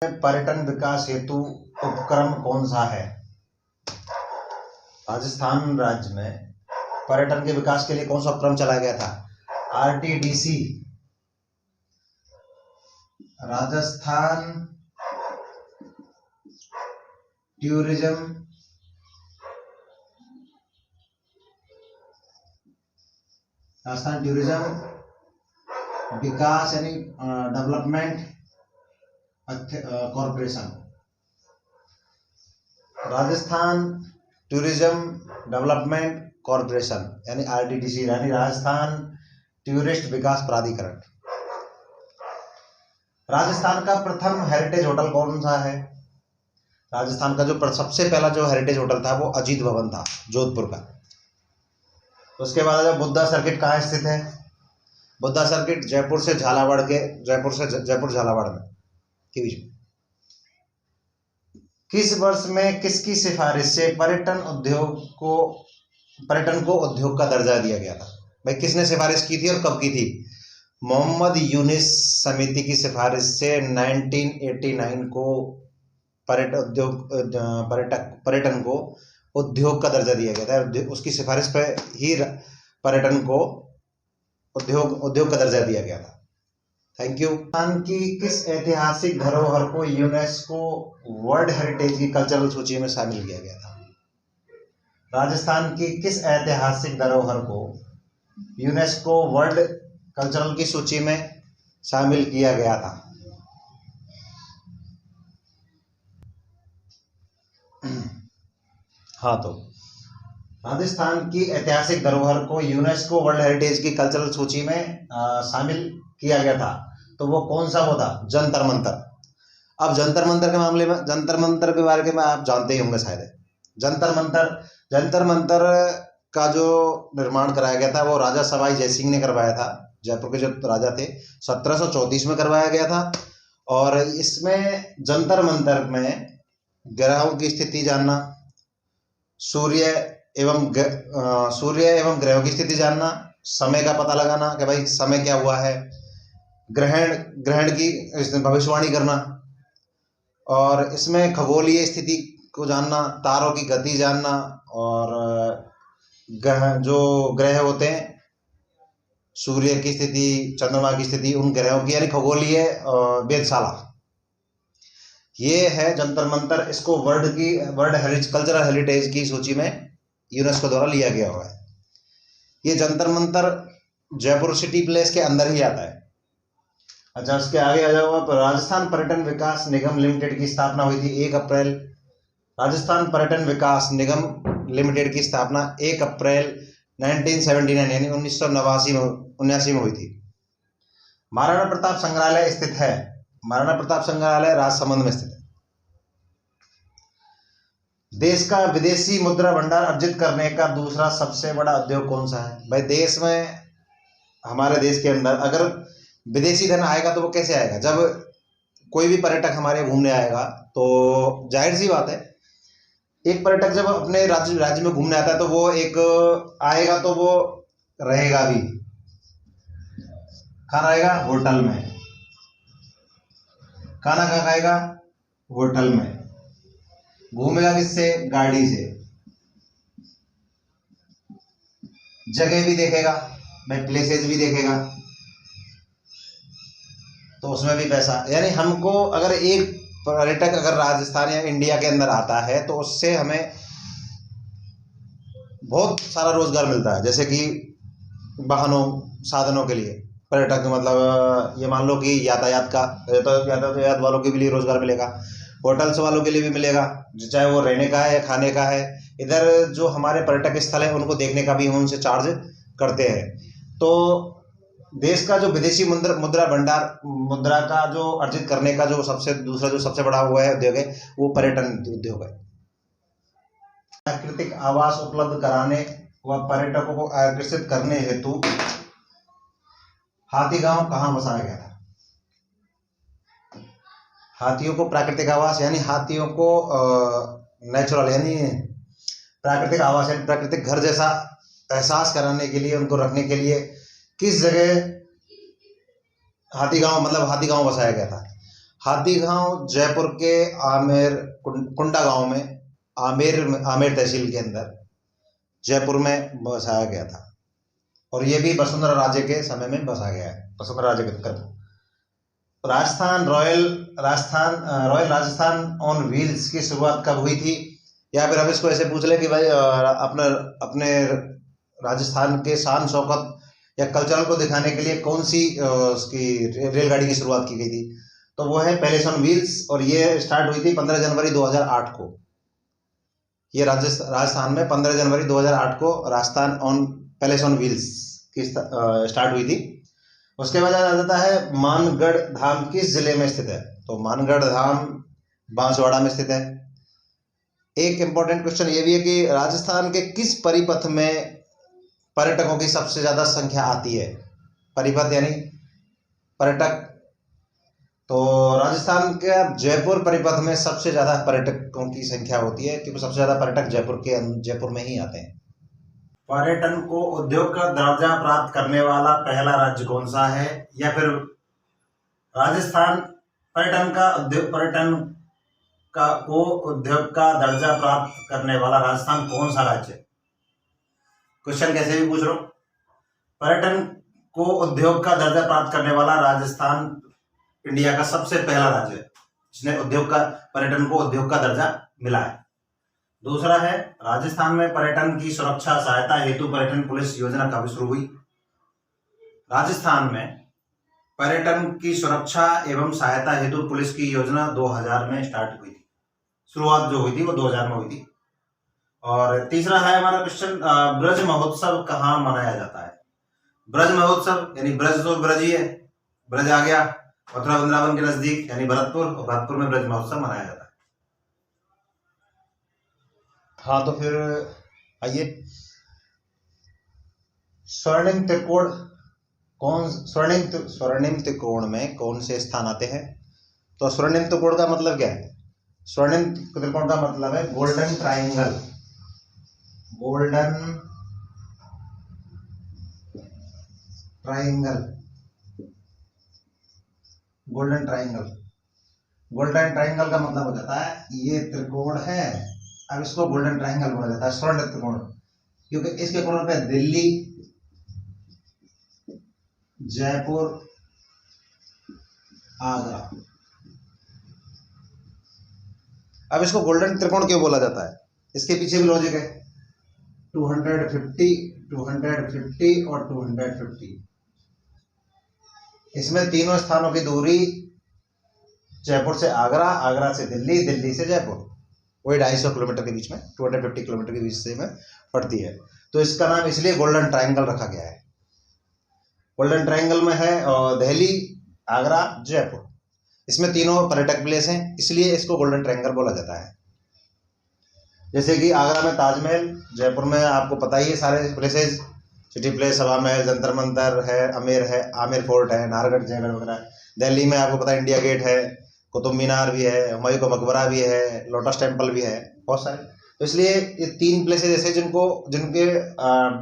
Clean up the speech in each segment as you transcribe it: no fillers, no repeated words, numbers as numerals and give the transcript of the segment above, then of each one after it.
पर्यटन विकास हेतु उपक्रम कौन सा है? राजस्थान राज्य में पर्यटन के विकास के लिए कौन सा उपक्रम चलाया गया था? आरटीडीसी, राजस्थान टूरिज्म विकास यानी development corporation. Rajasthan tourism development corporation यानी आरटीडीसी यानी राजस्थान टूरिस्ट विकास प्राधिकरण। राजस्थान का प्रथम हेरिटेज होटल कौन सा है? राजस्थान का जो सबसे पहला जो हेरिटेज होटल था वो अजीत भवन था, जोधपुर का। उसके बाद बुद्धा सर्किट कहाँ स्थित है? बुद्धा सर्किट जयपुर से झालावाड़ में के बीच में। किस वर्ष में किसकी सिफारिश से पर्यटन को उद्योग का दर्जा दिया गया था? भाई किसने सिफारिश की थी और कब की थी? मोहम्मद यूनिस समिति की सिफारिश से 1989 को पर्यटन को उद्योग का दर्जा दिया गया था। उसकी सिफारिश पर ही पर्यटन को उद्योग का दर्जा दिया गया था। Thank you. राजस्थान की किस ऐतिहासिक धरोहर को यूनेस्को वर्ल्ड हेरिटेज की कल्चरल सूची में शामिल किया गया था? राजस्थान की किस ऐतिहासिक धरोहर को यूनेस्को वर्ल्ड कल्चरल की सूची में शामिल किया गया था? हाँ, तो राजस्थान की ऐतिहासिक धरोहर को यूनेस्को वर्ल्ड हेरिटेज की कल्चरल सूची में शामिल किया गया था। तो वो कौन सा वो था? जंतर मंतर। अब जंतर मंतर के मामले में, जंतर मंतर के बारे में आप जानते ही होंगे शायद। जंतर मंतर का जो निर्माण कराया गया था वो राजा सवाई जयसिंह ने करवाया था। जयपुर के जो राजा थे 1734 में करवाया गया था। और इसमें जंतर मंतर में ग्रहों की स्थिति जानना, सूर्य एवं ग्रहों की स्थिति जानना, समय का पता लगाना कि भाई समय क्या हुआ है, ग्रहण की भविष्यवाणी करना, और इसमें खगोलीय स्थिति को जानना, तारों की गति जानना, और जो ग्रह होते हैं सूर्य की स्थिति, चंद्रमा की स्थिति, उन ग्रहों की यानी खगोलीय वेधशाला, ये है जंतर मंतर। इसको वर्ल्ड कल्चरल हेरिटेज की सूची में यूनेस्को द्वारा लिया गया हुआ है। ये जंतर मंतर जयपुर सिटी प्लेस के अंदर ही आता है। अच्छा, उसके आगे आ जाओ आप। राजस्थान पर्यटन विकास निगम लिमिटेड की स्थापना हुई थी 1 अप्रैल। राजस्थान पर्यटन विकास निगम लिमिटेड की स्थापना 1 अप्रैल 1979 यानी 1979 में हुई थी। महाराणा प्रताप संग्रहालय स्थित है। महाराणा प्रताप संग्रहालय राजसमंद में स्थित है। देश का विदेशी मुद्रा भंडार अर्जित करने का दूसरा सबसे बड़ा उद्योग कौन सा है? भाई देश में, हमारे देश के अंदर अगर विदेशी धन आएगा तो वो कैसे आएगा? जब कोई भी पर्यटक हमारे घूमने आएगा तो जाहिर सी बात है, एक पर्यटक जब अपने राज्य में घूमने आता है तो वो एक आएगा तो वो रहेगा भी। कहाँ रहेगा? होटल में। खाना कहाँ खाएगा? होटल में। घूमेगा किससे? गाड़ी से। जगह भी देखेगा, भाई प्लेसेस भी देखेगा, तो उसमें भी पैसा। यानी हमको अगर एक पर्यटक अगर राजस्थान या इंडिया के अंदर आता है तो उससे हमें बहुत सारा रोजगार मिलता है। जैसे कि वाहनों साधनों के लिए पर्यटक, मतलब ये मान लो कि यातायात वालों के लिए रोजगार मिलेगा, होटल्स वालों के लिए भी मिलेगा, चाहे वो रहने का है या खाने का है। इधर जो हमारे पर्यटक स्थल है उनको देखने का भी हम उनसे चार्ज करते हैं। तो देश का जो विदेशी मुद्रा भंडार, मुद्रा का जो अर्जित करने का जो सबसे बड़ा हुआ है उद्योग है, वो पर्यटन उद्योग है। प्राकृतिक आवास उपलब्ध कराने व पर्यटकों को आकर्षित करने हेतु हाथी गांव कहाँ बसाया गया था? हाथियों को प्राकृतिक आवास यानी हाथियों को नेचुरल यानी प्राकृतिक आवास यानी प्राकृतिक घर जैसा एहसास कराने के लिए, उनको रखने के लिए किस जगह हाथी गांव बसाया गया था? हाथीगांव जयपुर के आमेर कुंडा गांव में आमेर तहसील के अंदर जयपुर में बसाया गया था, और ये भी वसुंधरा राजे के समय में बसा गया है। वसुंधरा राजे के रॉयल राजस्थान ऑन व्हील्स की शुरुआत कब हुई थी? या फिर हम इसको ऐसे पूछ ले कि भाई अपने राजस्थान के शान शौकत या कल्चर को दिखाने के लिए कौन सी उसकी रेलगाड़ी की शुरुआत की गई थी? तो वो है पैलेस ऑन व्हील्स, और ये स्टार्ट हुई थी 15 जनवरी 2008 को। ये राजस्थान में 15 जनवरी 2008 को Rajasthan on palace on wheels की स्टार्ट हुई थी। उसके बाद आ जाता है मानगढ़ धाम किस जिले में स्थित है? तो मानगढ़ धाम बांसवाड़ा में स्थित है। एक इंपॉर्टेंट क्वेश्चन ये भी है कि राजस्थान के किस परिपथ में पर्यटकों की सबसे ज्यादा संख्या आती है? परिपथ यानी पर्यटक। तो राजस्थान के जयपुर परिपथ में सबसे ज्यादा पर्यटकों की संख्या होती है, क्योंकि सबसे ज्यादा पर्यटक जयपुर में ही आते हैं। पर्यटन को उद्योग का दर्जा प्राप्त करने वाला पहला राज्य कौन सा है? या फिर राजस्थान पर्यटन को उद्योग का दर्जा प्राप्त करने वाला राजस्थान कौन सा राज्य है? क्वेश्चन कैसे भी पूछ लो। पर्यटन को उद्योग का दर्जा प्राप्त करने वाला राजस्थान इंडिया का सबसे पहला राज्य है जिसने पर्यटन को उद्योग का दर्जा मिला है। दूसरा है राजस्थान में पर्यटन की सुरक्षा सहायता हेतु पर्यटन पुलिस योजना कब शुरू हुई? राजस्थान में पर्यटन की सुरक्षा एवं सहायता हेतु पुलिस की योजना 2000 में स्टार्ट हुई थी। शुरुआत जो हुई थी वो 2000 में हुई थी। और तीसरा है हमारा क्वेश्चन, ब्रज महोत्सव कहाँ मनाया जाता है? ब्रज महोत्सव यानी ब्रज तो ब्रज ही है, ब्रज आ गया मथुरा वृंदावन के नजदीक यानी भरतपुर, और भरतपुर में ब्रज महोत्सव मनाया जाता है। हाँ, तो फिर आइए, स्वर्णिम त्रिकोण में कौन से स्थान आते हैं? तो स्वर्णिम त्रिकोण का मतलब क्या है? स्वर्णिम त्रिकोण का मतलब है गोल्डन ट्राइंगल। गोल्डन ट्राइंगल का मतलब हो जाता है ये त्रिकोण है, अब इसको गोल्डन ट्राइंगल बोला जाता है, स्वर्ण त्रिकोण, क्योंकि इसके कोनों पे दिल्ली, जयपुर, आगरा। अब इसको गोल्डन त्रिकोण क्यों बोला जाता है? इसके पीछे भी लॉजिक है। 250, 250 और 250, इसमें तीनों स्थानों की दूरी जयपुर से आगरा, आगरा से दिल्ली, दिल्ली से जयपुर, वही 250 किलोमीटर के बीच में, 250 किलोमीटर के बीच से में पड़ती है। तो इसका नाम इसलिए गोल्डन ट्राइंगल रखा गया है। गोल्डन ट्राइंगल में है दिल्ली, आगरा, जयपुर, इसमें तीनों पर्यटक प्लेस हैं, इसलिए इसको गोल्डन ट्राइंगल बोला जाता है। जैसे कि आगरा में ताजमहल, जयपुर में आपको पता ही है सारे प्लेसेस, सिटी प्लेस, हवा महल, जंतर मंतर है, आमेर फोर्ट है, नाहरगढ़, जयगढ़ वगैरह। दिल्ली में आपको पता है इंडिया गेट है, कुतुब मीनार भी है, हुमायूं का मकबरा भी है, लोटस टेम्पल भी है, बहुत सारे। तो इसलिए ये तीन प्लेसेस ऐसे जिनके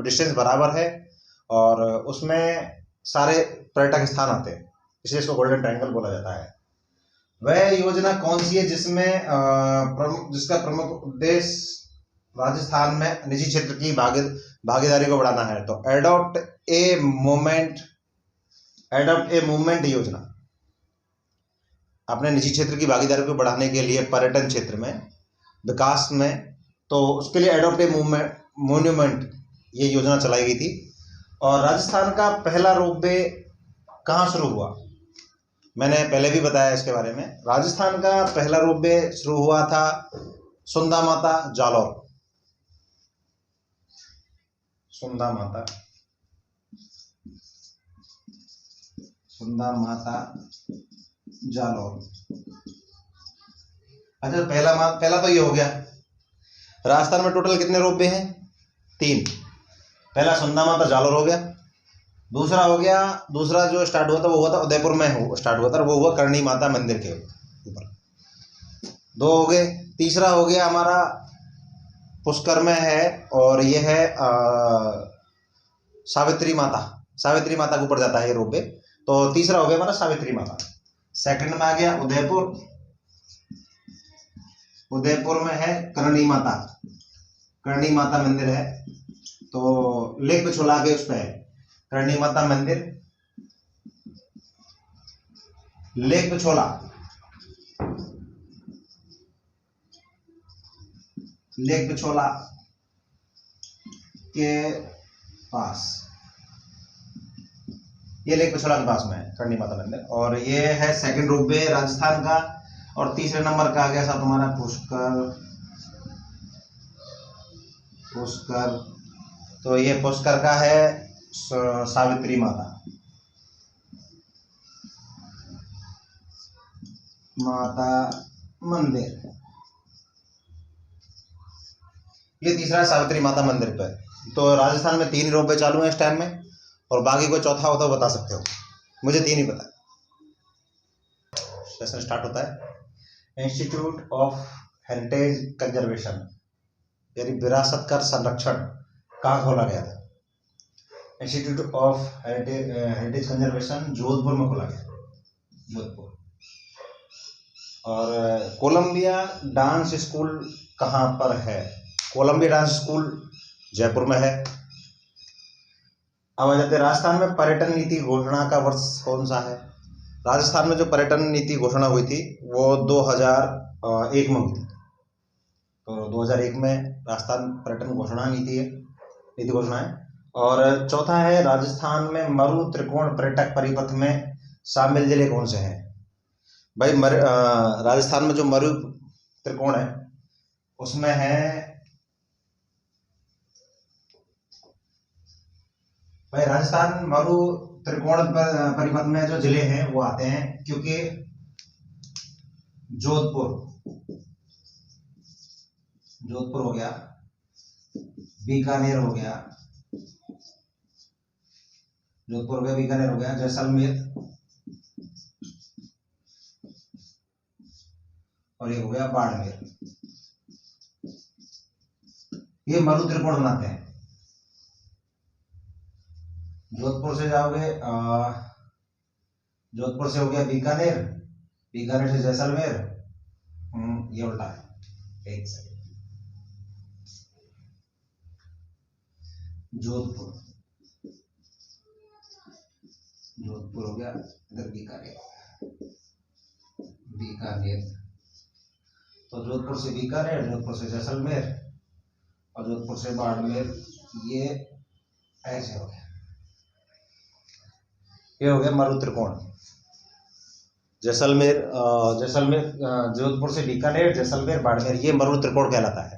डिस्टेंस बराबर है और उसमें सारे पर्यटक स्थान आते हैं, इसलिए इसको गोल्डन ट्रायंगल बोला जाता है। वह योजना कौन सी है जिसका प्रमुख उद्देश्य राजस्थान में निजी क्षेत्र की भागीदारी को बढ़ाना है? तो एडॉप्ट ए मूवमेंट योजना, अपने निजी क्षेत्र की भागीदारी को बढ़ाने के लिए पर्यटन क्षेत्र में विकास में, तो उसके लिए एडॉप्ट ए मोन्यूमेंट ये योजना चलाई गई थी। और राजस्थान का पहला रोपवे कहाँ शुरू हुआ? मैंने पहले भी बताया इसके बारे में। राजस्थान का पहला रोपवे शुरू हुआ था सुंदा माता जालौर, सुंदा माता जालौर। अच्छा, पहला तो ये हो गया। राजस्थान में टोटल कितने रोपवे हैं? 3। पहला सुंदा माता जालौर हो गया, दूसरा जो स्टार्ट हुआ था वो हुआ था उदयपुर में स्टार्ट हुआ था, वो हुआ करणी माता मंदिर के ऊपर। 2 हो गए। तीसरा हो गया हमारा पुष्कर में है, और ये है सावित्री माता के ऊपर जाता है ये रोपवे। तो तीसरा हो गया हमारा सावित्री सेकंड में आ गया उदयपुर। उदयपुर में है करणी माता, करणी माता मंदिर है, तो लेक पिछोला के उस पे है करणी माता मंदिर, लेक पिछोला, लेक पिछोला के पास, ये लेक पिछोला के पास में है करणी माता मंदिर। और ये है सेकंड रोपवे राजस्थान का। और तीसरे नंबर का आ गया साहब तुम्हारा पुष्कर, पुष्कर, तो ये पुष्कर का है सावित्री माता, माता मंदिर, ये तीसरा सावित्री माता मंदिर पे। तो राजस्थान में 3 रोपवे चालू हैं इस टाइम में, और बाकी कोई चौथा हो तो बता सकते हो, मुझे 3 ही पता है। सेशन स्टार्ट होता है। इंस्टीट्यूट ऑफ हेरिटेज कंजर्वेशन यानी विरासत का संरक्षण कहाँ खोला गया था? Institute of heritage conservation Jodhpur में खोला गया, जोधपुर। और कोलंबिया डांस स्कूल कहाँ पर है? कोलंबिया डांस स्कूल जयपुर में है। अब आ जाते हैं राजस्थान में पर्यटन नीति घोषणा का वर्ष कौन सा है? राजस्थान में जो पर्यटन नीति घोषणा हुई थी वो 2001 में हुई थी। तो 2001 में राजस्थान पर्यटन घोषणा नीति घोषणा है। और चौथा है राजस्थान में मरु त्रिकोण पर्यटक परिपथ में शामिल जिले कौन से हैं? भाई राजस्थान में जो मरु त्रिकोण है उसमें है भाई, राजस्थान मरु त्रिकोण परिपथ में जो जिले हैं वो आते हैं, क्योंकि जोधपुर, जोधपुर हो गया, बीकानेर हो गया, जोधपुर हो गया, बीकानेर हो गया, जैसलमेर, और ये हो गया बाड़मेर। ये मरु त्रिकोण बनाते हैं। जोधपुर से जाओगे, जोधपुर से हो गया बीकानेर, बीकानेर से जैसलमेर, ये उल्टा है। एक सेकंड, जोधपुर, जोधपुर हो गया, इधर बीकानेर, बीकानेर, तो जोधपुर से बीकानेर, जोधपुर से जैसलमेर और जोधपुर से बाड़मेर, ये ऐसे हो गया। ये हो गया मरु त्रिकोण। जैसलमेर, जोधपुर से बीकानेर, जैसलमेर, बाड़मेर, ये मरु त्रिकोण कहलाता है।